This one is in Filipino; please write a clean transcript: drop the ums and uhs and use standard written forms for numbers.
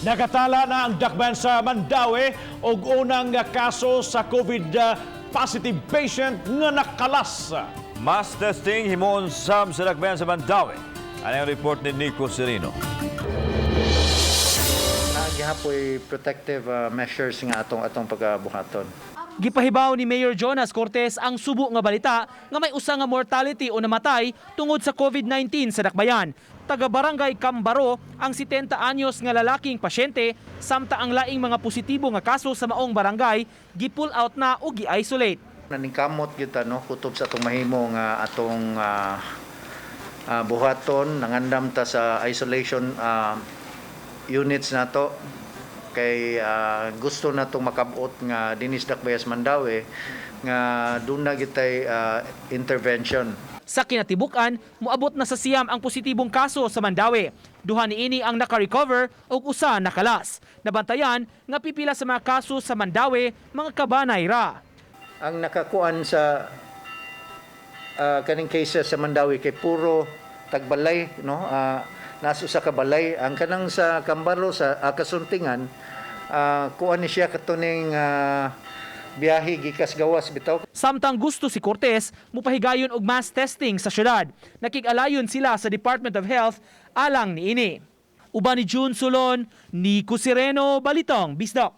Nagatala na ang dakban sa Mandawi og unang kaso sa COVID positive patient nga nakalas. Mass testing himon sa dakbayan sa Mandawi. Ano yung report ni Nico Serino? Gihapoy protective measures nga atong pagbuhaton. Gipahibaw ni Mayor Jonas Cortez ang subo nga balita nga may usa nga mortality o namatay tungod sa COVID-19 sa dakbayan. Taga Barangay Cambaro ang 70 anyos nga lalaking pasyente samta ang laing mga positibo nga kaso sa maong barangay gi-pull out na o gi-isolate. Naningkamot kita kutob sa atong mahimo nga atong buhaton nangandam ta sa isolation units nato kay gusto natong makabot nga dinis dakbayas Mandawi nga doon na gitay intervention. Sa kinatibukan, muabot na sa siyam ang positibong kaso sa Mandawi. Duha niini ang naka-recover o usa nakalas. Nabantayan nga pipila sa mga kaso sa Mandawi mga kabanay ra. Ang nakakuan sa kaning cases sa Mandawi kay puro tagbalay naso sa kabalay ang kanang sa Cambaro sa Kasuntingan kuan ni siya katuning biyahe gikas gawas bitaw. Samtang gusto si Cortez mupahigayon og mass testing sa syudad. Nakig-alayon sila sa Department of Health alang niini. Uban ni June Sulon, Nico Sereno, Balitong Bisdak.